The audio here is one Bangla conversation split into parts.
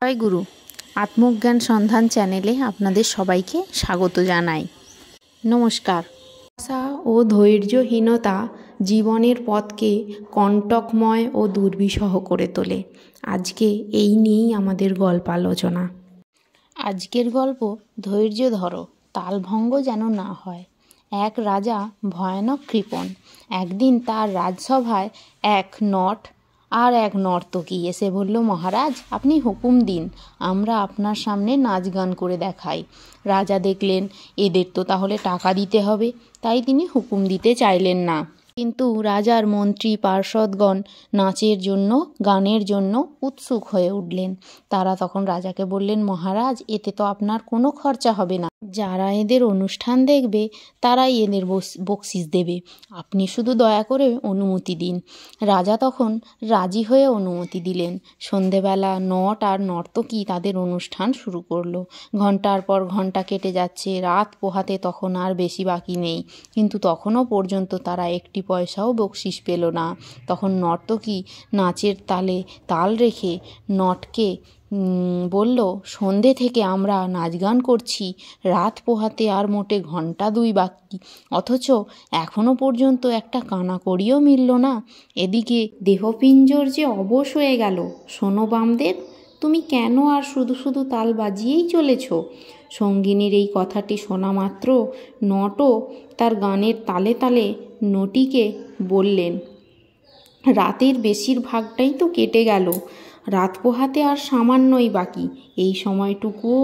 জয় গুরু। আত্মজ্ঞান সন্ধান চ্যানেলে আপনাদের সবাইকে স্বাগত জানাই। নমস্কার। আশা ও ধৈর্যহীনতা জীবনের পথকে কণ্টকময় ও দুর্বিষহ করে তোলে। আজকে এই নিয়েই আমাদের গল্প আলোচনা। আজকের গল্প ধৈর্য ধরো, তালভঙ্গ যেন না হয়। এক রাজা ভয়ানক কৃপণ। একদিন তার রাজসভায় এক নট আর এক নর্তকী এসে বলল, মহারাজ আপনি হুকুম দিন, আমরা আপনার সামনে নাচ গান করে দেখাই। রাজা দেখলেন এদের তো তাহলে টাকা দিতে হবে, তাই তিনি হুকুম দিতে চাইলেন না। কিন্তু রাজার মন্ত্রী পার্ষদগণ নাচের জন্য, গানের জন্য উৎসুক হয়ে উঠলেন। তারা তখন রাজাকে বললেন, মহারাজ এতে তো আপনার কোনো খরচা হবে না, যারা এদের অনুষ্ঠান দেখবে তারাই এদের বকশিস দেবে, আপনি শুধু দয়া করে অনুমতি দিন। রাজা তখন রাজি হয়ে অনুমতি দিলেন। সন্ধেবেলা নট আর নর্তকী তাদের অনুষ্ঠান শুরু করলো। ঘন্টার পর ঘন্টা কেটে যাচ্ছে, রাত পোহাতে তখন আর বেশি বাকি নেই, কিন্তু তখনও পর্যন্ত তারা একটি পয়সাও বকশিস পেল না। তখন নর্তকী নাচের তালে তাল রেখে নটকে বলল, সন্ধে থেকে আমরা নাচ গান করছি, রাত পোহাতে আর মোটে ঘন্টা 2 বাকি, অথচ এখনো পর্যন্ত একটা কানাকড়িও মিলল না। এদিকে দেহপিঞ্জর যে অবশ হয়ে গেল। শোনো বামদেব, তুমি কেন আর শুধু শুধু তাল বাজিয়েই চলেছ? সঙ্গিনীর এই কথাটি শোনা মাত্র নটও তার গানের তালে তালে নটিকে বললেন, রাতের বেশিরভাগটাই তো কেটে গেল, রাত পোহাতে আর সামান্যই বাকি, এই সময়টুকুও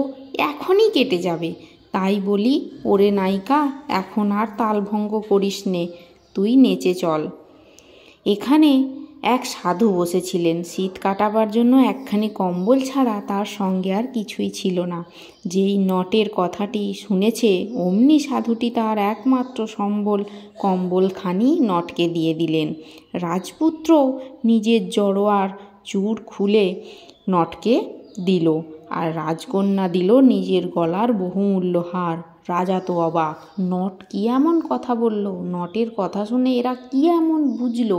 এখনই কেটে যাবে। তাই বলি, ওরে নায়িকা, এখন আর তালভঙ্গ করিস নে, তুই নেচে চল। এখানে এক সাধু বসেছিলেন। শীত কাটাবার জন্য একখানি কম্বল ছাড়া তার সঙ্গে আর কিছুই ছিল না। যেই নটের কথাটি শুনেছে অমনি সাধুটি তার একমাত্র সম্বল কম্বলখানি নটকে দিয়ে দিলেন। রাজপুত্র নিজের জড়োয়ার চূড় খুলে নটকে দিল, আর রাজকন্যা দিল নিজের গলার বহুমূল্য হার। রাজা তো অবাক, নট কি এমন কথা বলল? নটের কথা শুনে এরা কি এমন বুঝলো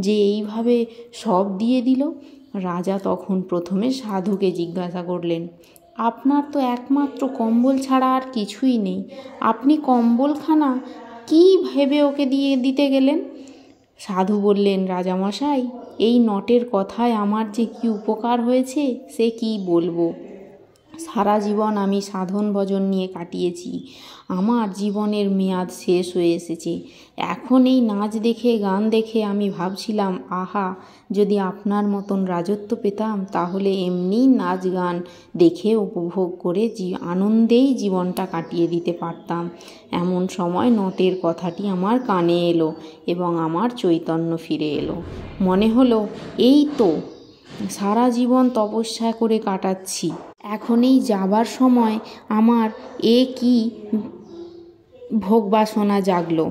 যে এইভাবে সব দিয়ে দিল? রাজা তখন প্রথমে সাধুকে জিজ্ঞাসা করলেন, আপনার তো একমাত্র কম্বল ছাড়া আর কিছুই নেই, আপনি কম্বলখানা কি ভেবে ওকে দিতে গেলেন? সাধু বললেন, রাজামশাই, এই নটের কথায় আমার যে কি উপকার হয়েছে সে কি বলবো। সারা জীবন আমি সাধন ভজন নিয়ে কাটিয়েছি, আমার জীবনের মেয়াদ শেষ হয়ে এসেছে। এখন এই নাচ দেখে গান দেখে আমি ভাবছিলাম, আহা, যদি আপনার মতন রাজত্ব পেতাম তাহলে এমনি নাচ গান দেখে উপভোগ করে আনন্দেই জীবনটা কাটিয়ে দিতে পারতাম। এমন সময় নটের কথাটি আমার কানে এলো এবং আমার চৈতন্য ফিরে এলো। মনে হলো এই তো সারা জীবন তপস্যা করে কাটাচ্ছি, এখন এই যাবার সময় আমার কি ভোগবাসনা জাগলো।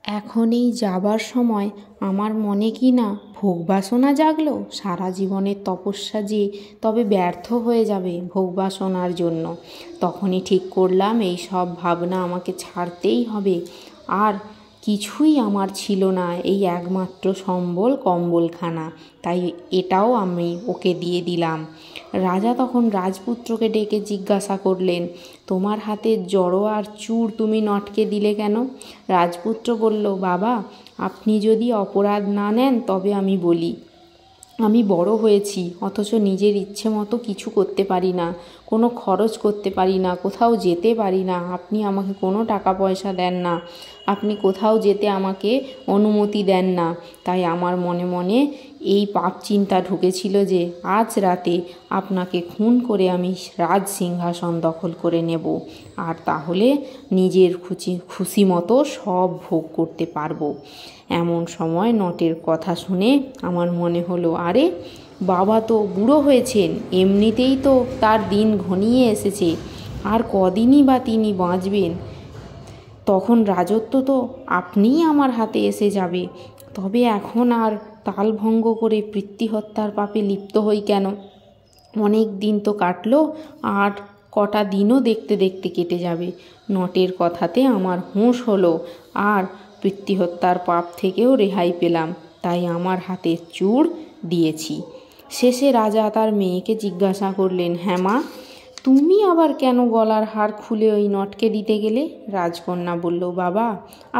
এখন এই যাবার সময় আমার মনে কি না ভোগবাসনা জাগলো। সারা জীবনের তপস্যা যে তবে ব্যর্থ হয়ে যাবে ভোগবাসনার জন্য। তখনই ঠিক করলাম এই সব ভাবনা আমাকে ছাড়তেই হবে। আর কিছুই আমার ছিল না, এই একমাত্র সম্বল কম্বলখানা, তাই এটাও আমি ওকে দিয়ে দিলাম। রাজা তখন রাজপুত্রকে ডেকে জিজ্ঞাসা করলেন, তোমার হাতের জড়োয়ার চূড় তুমি নটকে দিলে কেন? রাজপুত্র বলল, বাবা, আপনি যদি অপরাধ না নেন তবে আমি বলি, আমি বড় হয়েছি, অথচ নিজের ইচ্ছে মতো কিছু করতে পারি না, কোনো খরচ করতে পারি না, কোথাও যেতে পারি না। আপনি আমাকে কোনো টাকা পয়সা দেন না, আপনি কোথাও যেতে আমাকে অনুমতি দেন না। তাই আমার মনে মনে এই পাপ চিন্তা ঢুকেছিল যে আজ রাতে আপনাকে খুন করে আমি রাজ সিংহাসন দখল করে নেব, আর তাহলে নিজের খুশি মতো সব ভোগ করতে পারবো। এমন সময় নটের কথা শুনে আমার মনে হলো, আরে বাবা তো বুড়ো হয়েছেন, এমনিতেই তো তার দিন ঘনিয়ে এসেছে, আর কদিনই বা তিনি বাঁচবেন, তখন রাজত্ব তো আপনিই আমার হাতে এসে যাবে। তবে এখন আর তালভঙ্গ করে পিতৃহত্যার পাপে লিপ্ত হই কেন? অনেক দিন তো কাটলো, আর কটা দিনও দেখতে দেখতে কেটে যাবে। নটের কথাতে আমার হুঁশ হলো, আর পিতৃহত্যার পাপ থেকেও রেহাই পেলাম, তাই আমার হাতে চূড় দিয়েছি। শেষে রাজা তার মেয়েকে জিজ্ঞাসা করলেন, হ্যাঁ মা, তুমি আবার কেন গলার হার খুলে ওই নটকে দিতে গেলে? রাজকন্যা বলল, বাবা,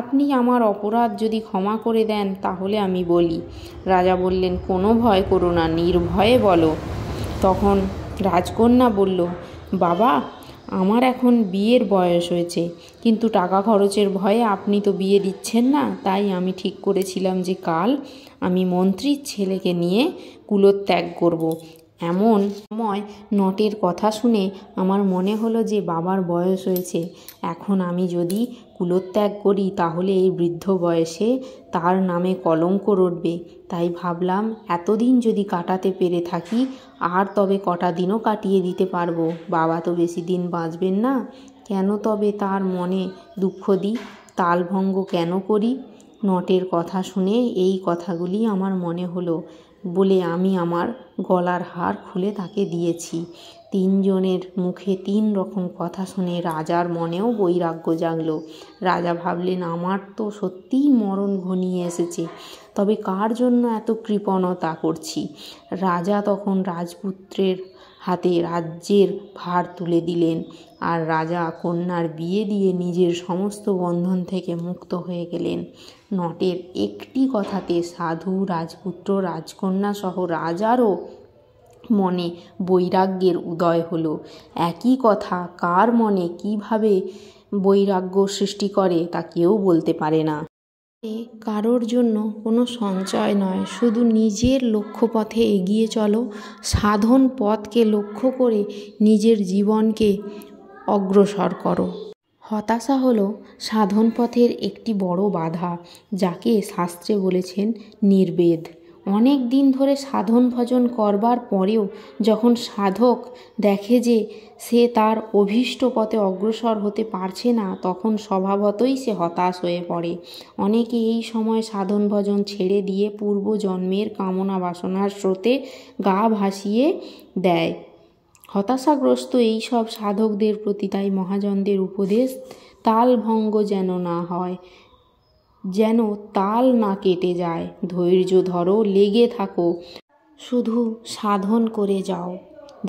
আপনি আমার অপরাধ যদি ক্ষমা করে দেন তাহলে আমি বলি। রাজা বললেন, কোনো ভয় করো না, নির্ভয়ে বলো। তখন রাজকন্যা বলল, বাবা, আমার এখন বিয়ের বয়স হয়েছে, কিন্তু টাকা খরচের ভয়ে আপনি তো বিয়ে দিচ্ছেন না, তাই আমি ঠিক করেছিলাম যে কাল আমি মন্ত্রীর ছেলেকে নিয়ে কুলোত্যাগ করব। এমন সময় নটের কথা শুনে আমার মনে হলো যে বাবার বয়স হয়েছে, এখন আমি যদি কুলোত্যাগ করি তাহলে এই বৃদ্ধ বয়সে তার নামে কলঙ্ক রটবে। তাই ভাবলাম এতদিন যদি কাটাতে পেরে থাকি আর তবে কটা দিনও কাটিয়ে দিতে পারবো। বাবা তো বেশি দিন বাঁচবেন না, কেন তবে তার মনে দুঃখ দিই, তালভঙ্গ কেন করি? নটের কথা শুনে এই কথাগুলি আমার মনে হলো বলে আমি আমার গলার হার খুলে তাকে দিয়েছি। তিনজনের মুখে তিন রকম কথা শুনে রাজার মনেও বৈরাগ্য জাগলো। রাজা ভাবলেন, আমার তো সত্যিই মরণ ঘনিয়ে এসেছে, তবে কার জন্য এত কৃপণতা করছি? রাজা তখন রাজপুত্রের হাতে রাজ্যের ভার তুলে দিলেন, আর রাজা কন্যার বিয়ে দিয়ে নিজের সমস্ত বন্ধন থেকে মুক্ত হয়ে গেলেন। নটের একটি কথাতে সাধু, রাজপুত্র, রাজকন্যা সহ রাজারও মনে বৈরাগ্যের উদয় হলো। একই কথা কার মনে কিভাবে বৈরাগ্য সৃষ্টি করে তা কেউ বলতে পারে না। কারোর জন্য কোনো সঞ্চয় নয়, শুধু নিজের লক্ষ্যপথে এগিয়ে চলো। সাধন পথকে লক্ষ্য করে নিজের জীবনকে অগ্রসর করো। হতাশা হলো সাধন পথের একটি বড় বাধা, যাকে শাস্ত্রে বলেছেন নির্বেদ। অনেক দিন ধরে সাধন ভজন করবার পরেও যখন সাধক দেখে যে সে তার অভীষ্ট পথে অগ্রসর হতে পারছে না, তখন স্বভাবতই সে হতাশ হয়ে পড়ে। অনেকে এই সময় সাধন ভজন ছেড়ে দিয়ে পূর্বজন্মের কামনা বাসনার স্রোতে গা ভাসিয়ে দেয়। হতাশাগ্রস্ত এই সব সাধকদের প্রতি তাই মহাজনদের উপদেশ, তালভঙ্গ যেন না হয়, যেন তাল না কেটে যায়। ধৈর্য ধরো, লেগে থাকো, শুধু সাধন করে যাও।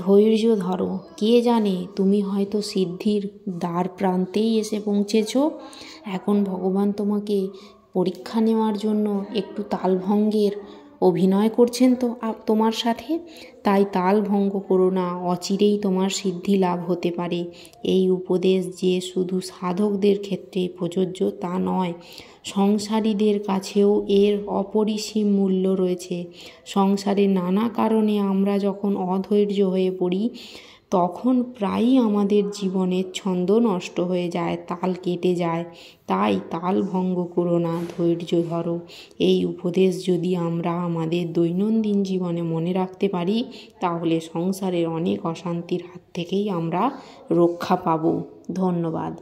ধৈর্য ধরো, কে জানে তুমি হয়তো সিদ্ধির দ্বার প্রান্তেই এসে পৌঁছেছ। এখন ভগবান তোমাকে পরীক্ষা নেওয়ার জন্য একটু তালভঙ্গের অভিনয় করছেন তো তোমার সাথে। তাই তাল ভঙ্গ করো না, অচিরেই তোমার সিদ্ধি লাভ হতে পারে। এই উপদেশ যে শুধু সাধকদের ক্ষেত্রে প্রযোজ্য তা নয়, সংসারীদের কাছেও এর অপরিসীম মূল্য রয়েছে। সংসারে নানা কারণে আমরা যখন অধৈর্য হয়ে পড়ি, তখন প্রায়ই আমাদের জীবনের ছন্দ নষ্ট হয়ে যায়, তাল কেটে যায়। তাই তাল ভঙ্গ করো না, ধৈর্য ধরো। এই উপদেশ যদি আমরা আমাদের দৈনন্দিন জীবনে মনে রাখতে পারি, তাহলে সংসারের অনেক অশান্তির হাত থেকেই আমরা রক্ষা পাব। ধন্যবাদ।